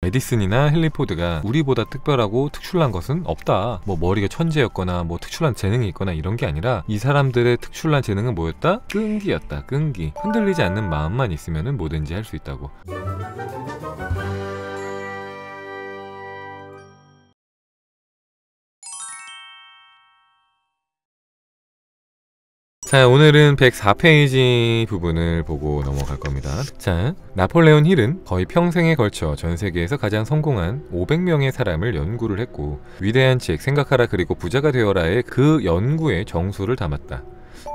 에디슨이나 헨리 포드가 우리보다 특별하고 특출난 것은 없다. 뭐 머리가 천재였거나 뭐 특출난 재능이 있거나 이런 게 아니라 이 사람들의 특출난 재능은 뭐였다? 끈기였다. 끈기. 흔들리지 않는 마음만 있으면 뭐든지 할 수 있다고. 자, 오늘은 104페이지 부분을 보고 넘어갈 겁니다. 자, 나폴레온 힐은 거의 평생에 걸쳐 전 세계에서 가장 성공한 500명의 사람을 연구를 했고, 위대한 책 생각하라 그리고 부자가 되어라의 그 연구에 정수를 담았다.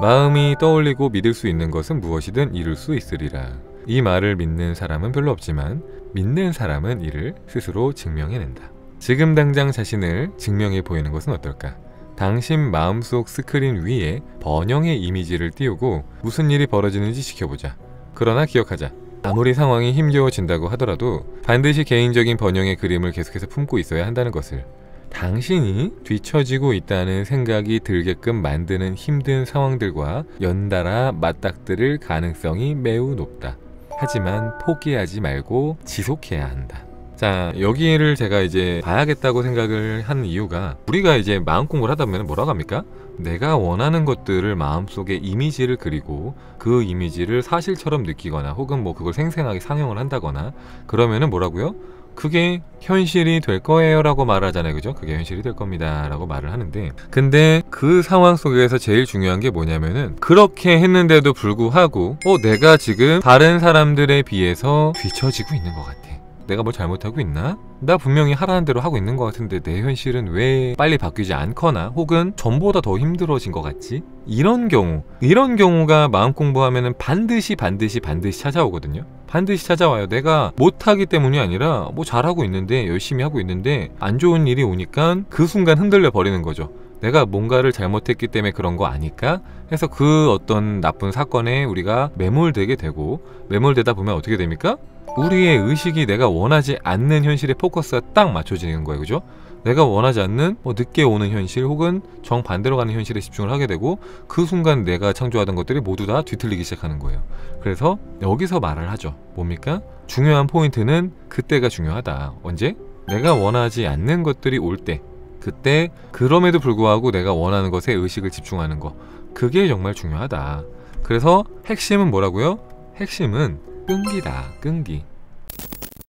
마음이 떠올리고 믿을 수 있는 것은 무엇이든 이룰 수 있으리라. 이 말을 믿는 사람은 별로 없지만 믿는 사람은 이를 스스로 증명해낸다. 지금 당장 자신을 증명해 보이는 것은 어떨까? 당신 마음속 스크린 위에 번영의 이미지를 띄우고 무슨 일이 벌어지는지 지켜보자. 그러나 기억하자. 아무리 상황이 힘겨워진다고 하더라도 반드시 개인적인 번영의 그림을 계속해서 품고 있어야 한다는 것을. 당신이 뒤처지고 있다는 생각이 들게끔 만드는 힘든 상황들과 연달아 맞닥뜨릴 가능성이 매우 높다. 하지만 포기하지 말고 지속해야 한다. 자, 여기를 제가 이제 봐야겠다고 생각을 한 이유가, 우리가 이제 마음 공부를 하다 보면 뭐라고 합니까? 내가 원하는 것들을 마음속에 이미지를 그리고 그 이미지를 사실처럼 느끼거나 혹은 뭐 그걸 생생하게 상영을 한다거나 그러면은 뭐라고요? 그게 현실이 될 거예요 라고 말하잖아요. 그죠? 그게 현실이 될 겁니다 라고 말을 하는데, 근데 그 상황 속에서 제일 중요한 게 뭐냐면은, 그렇게 했는데도 불구하고 내가 지금 다른 사람들에 비해서 뒤처지고 있는 것 같아. 내가 뭘 잘못하고 있나? 나 분명히 하라는 대로 하고 있는 것 같은데 내 현실은 왜 빨리 바뀌지 않거나 혹은 전보다 더 힘들어진 것 같지? 이런 경우가 마음 공부하면은 반드시 찾아오거든요. 반드시 찾아와요. 내가 못하기 때문이 아니라 뭐 잘하고 있는데, 열심히 하고 있는데 안 좋은 일이 오니까 그 순간 흔들려 버리는 거죠. 내가 뭔가를 잘못했기 때문에 그런 거 아닐까? 해서 그 어떤 나쁜 사건에 우리가 매몰되게 되고, 매몰되다 보면 어떻게 됩니까? 우리의 의식이 내가 원하지 않는 현실에 포커스가 딱 맞춰지는 거예요. 그죠? 내가 원하지 않는 늦게 오는 현실 혹은 정반대로 가는 현실에 집중을 하게 되고, 그 순간 내가 창조하던 것들이 모두 다 뒤틀리기 시작하는 거예요. 그래서 여기서 말을 하죠. 뭡니까? 중요한 포인트는 그때가 중요하다. 언제? 내가 원하지 않는 것들이 올 때, 그때 그럼에도 불구하고 내가 원하는 것에 의식을 집중하는 거, 그게 정말 중요하다. 그래서 핵심은 뭐라고요? 핵심은 끈기다. 끈기.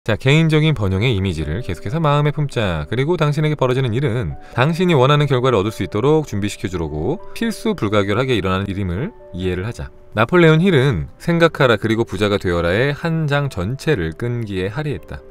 자, 개인적인 번영의 이미지를 계속해서 마음에 품자. 그리고 당신에게 벌어지는 일은 당신이 원하는 결과를 얻을 수 있도록 준비시켜주려고 필수 불가결하게 일어나는 일임을 이해를 하자. 나폴레온 힐은 생각하라 그리고 부자가 되어라의 한 장 전체를 끈기에 할애했다.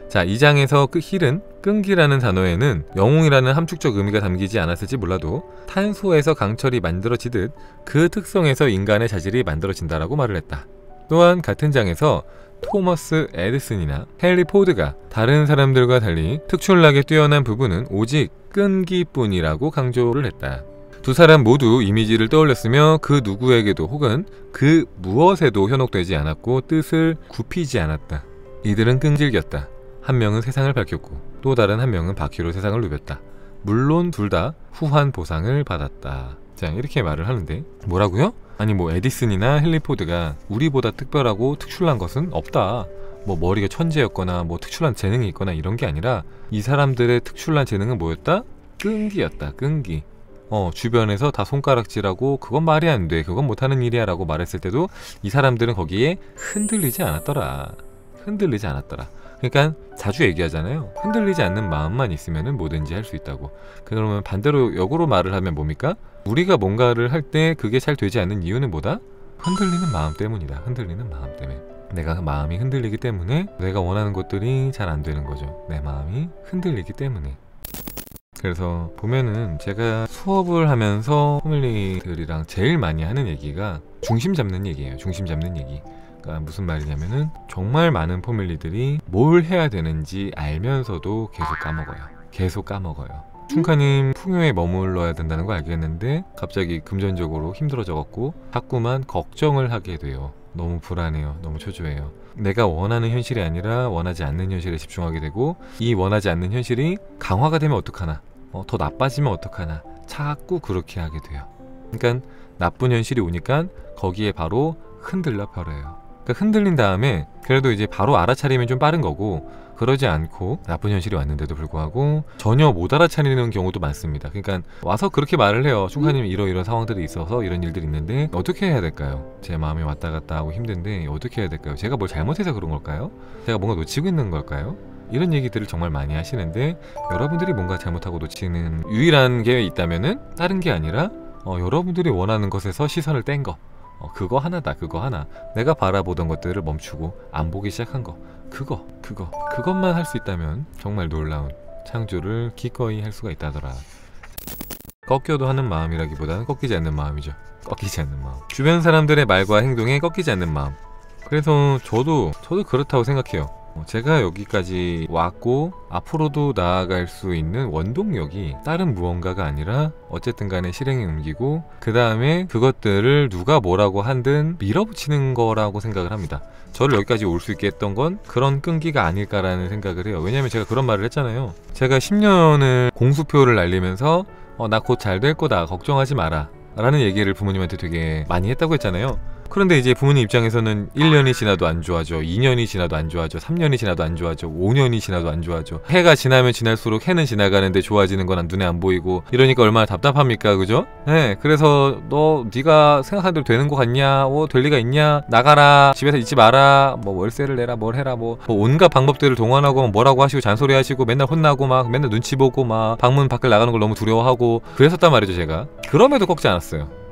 자, 이 장에서 그 힐은 끈기라는 단어에는 영웅이라는 함축적 의미가 담기지 않았을지 몰라도 탄소에서 강철이 만들어지듯 그 특성에서 인간의 자질이 만들어진다라고 말을 했다. 또한 같은 장에서 토머스 에디슨이나 헨리 포드가 다른 사람들과 달리 특출나게 뛰어난 부분은 오직 끈기뿐이라고 강조를 했다. 두 사람 모두 이미지를 떠올렸으며 그 누구에게도 혹은 그 무엇에도 현혹되지 않았고 뜻을 굽히지 않았다. 이들은 끈질겼다. 한 명은 세상을 밝혔고 또 다른 한 명은 바퀴로 세상을 누볐다. 물론 둘 다 후한 보상을 받았다. 자, 이렇게 말을 하는데 뭐라고요? 아니 뭐 에디슨이나 헨리 포드가 우리보다 특별하고 특출난 것은 없다. 뭐 머리가 천재였거나 뭐 특출난 재능이 있거나 이런 게 아니라 이 사람들의 특출난 재능은 뭐였다? 끈기였다. 끈기. 주변에서 다 손가락질하고 그건 말이 안 돼, 그건 못하는 일이야 라고 말했을 때도 이 사람들은 거기에 흔들리지 않았더라. 흔들리지 않았더라. 그러니까 자주 얘기하잖아요. 흔들리지 않는 마음만 있으면 뭐든지 할 수 있다고. 그러면 반대로 역으로 말을 하면 뭡니까? 우리가 뭔가를 할 때 그게 잘 되지 않는 이유는 뭐다? 흔들리는 마음 때문이다. 흔들리는 마음 때문에. 내가 마음이 흔들리기 때문에 내가 원하는 것들이 잘 안 되는 거죠. 내 마음이 흔들리기 때문에. 그래서 보면은 제가 수업을 하면서 포뮬리들이랑 제일 많이 하는 얘기가 중심 잡는 얘기예요. 중심 잡는 얘기. 그러니까 무슨 말이냐면은 정말 많은 포뮬리들이 뭘 해야 되는지 알면서도 계속 까먹어요. 춘카님 풍요에 머물러야 된다는 거 알겠는데 갑자기 금전적으로 힘들어져갖고 자꾸만 걱정을 하게 돼요. 너무 불안해요. 너무 초조해요. 내가 원하는 현실이 아니라 원하지 않는 현실에 집중하게 되고, 이 원하지 않는 현실이 강화가 되면 어떡하나, 더 나빠지면 어떡하나, 자꾸 그렇게 하게 돼요. 그러니까 나쁜 현실이 오니까 거기에 바로 흔들려 버려요. 그러니까 흔들린 다음에 그래도 이제 바로 알아차리면 좀 빠른 거고, 그러지 않고 나쁜 현실이 왔는데도 불구하고 전혀 못 알아차리는 경우도 많습니다. 그러니까 와서 그렇게 말을 해요. 충카님 이런 상황들이 있어서 이런 일들이 있는데 어떻게 해야 될까요? 제 마음이 왔다 갔다 하고 힘든데 어떻게 해야 될까요? 제가 뭘 잘못해서 그런 걸까요? 제가 뭔가 놓치고 있는 걸까요? 이런 얘기들을 정말 많이 하시는데, 여러분들이 뭔가 잘못하고 놓치는 유일한 게 있다면은 다른 게 아니라 여러분들이 원하는 것에서 시선을 뗀 거, 그거 하나다. 그거 하나. 내가 바라보던 것들을 멈추고 안 보기 시작한 거, 그것만 할 수 있다면 정말 놀라운 창조를 기꺼이 할 수가 있다더라. 꺾여도 하는 마음이라기보다는 꺾이지 않는 마음이죠. 꺾이지 않는 마음. 주변 사람들의 말과 행동에 꺾이지 않는 마음. 그래서 저도 그렇다고 생각해요. 제가 여기까지 왔고 앞으로도 나아갈 수 있는 원동력이 다른 무언가가 아니라 어쨌든 간에 실행에 옮기고, 그 다음에 그것들을 누가 뭐라고 한든 밀어붙이는 거라고 생각을 합니다. 저를 여기까지 올 수 있게 했던 건 그런 끈기가 아닐까라는 생각을 해요. 왜냐면 제가 그런 말을 했잖아요. 제가 10년을 공수표를 날리면서 나 곧 잘 될 거다, 걱정하지 마라 라는 얘기를 부모님한테 되게 많이 했다고 했잖아요. 그런데 이제 부모님 입장에서는 1년이 지나도 안 좋아져, 2년이 지나도 안 좋아져, 3년이 지나도 안 좋아져, 5년이 지나도 안 좋아져. 해가 지나면 지날수록 해는 지나가는데 좋아지는 건 눈에 안 보이고, 이러니까 얼마나 답답합니까, 그죠? 네, 그래서 네가 생각한 대로 되는 거 같냐? 될 리가 있냐? 나가라, 집에서 있지 마라, 뭐 월세를 내라, 뭘 해라, 뭐 온갖 방법들을 동원하고 뭐라고 하시고 잔소리 하시고 맨날 혼나고 막 맨날 눈치 보고 막 방문 밖을 나가는 걸 너무 두려워하고 그랬었단 말이죠, 제가. 그럼에도 꺾지 않았어요.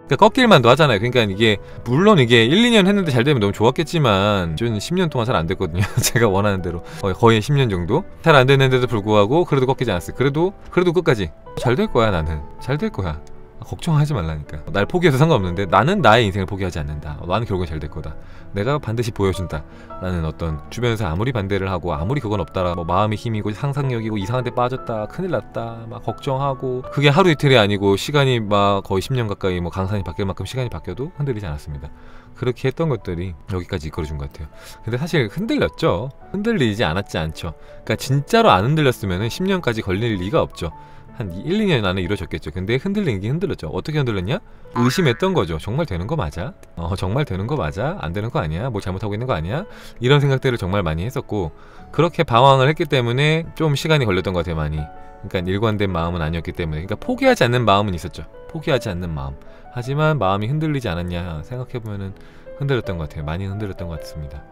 그러니까 꺾일만도 하잖아요. 그러니까 이게 물론 이게 1, 2년 했는데 잘 되면 너무 좋았겠지만 저는 10년 동안 잘 안 됐거든요. 제가 원하는 대로 거의 10년 정도 잘 안 됐는데도 불구하고 그래도 꺾이지 않았어요. 그래도 끝까지 잘 될 거야. 나는 잘 될 거야. 걱정하지 말라니까. 날 포기해도 상관없는데 나는 나의 인생을 포기하지 않는다. 나는 결국엔 잘 될 거다. 내가 반드시 보여준다 라는 어떤, 주변에서 아무리 반대를 하고 아무리 그건 없다라, 뭐 마음이 힘이고 상상력이고 이상한 데 빠졌다, 큰일 났다 막 걱정하고, 그게 하루 이틀이 아니고 시간이 막 거의 10년 가까이 뭐 강산이 바뀔 만큼 시간이 바뀌어도 흔들리지 않았습니다. 그렇게 했던 것들이 여기까지 이끌어준 것 같아요. 근데 사실 흔들렸죠. 흔들리지 않았지 않죠. 그러니까 진짜로 안 흔들렸으면 10년까지 걸릴 리가 없죠. 한 1, 2년 안에 이루어졌겠죠. 근데 흔들린 게 흔들렸죠. 어떻게 흔들렸냐? 의심했던 거죠. 정말 되는 거 맞아? 정말 되는 거 맞아? 안 되는 거 아니야? 뭐 잘못하고 있는 거 아니야? 이런 생각들을 정말 많이 했었고, 그렇게 방황을 했기 때문에 좀 시간이 걸렸던 것 같아요, 많이. 그러니까 일관된 마음은 아니었기 때문에. 그러니까 포기하지 않는 마음은 있었죠. 포기하지 않는 마음. 하지만 마음이 흔들리지 않았냐 생각해보면은 흔들렸던 것 같아요. 많이 흔들렸던 것 같습니다.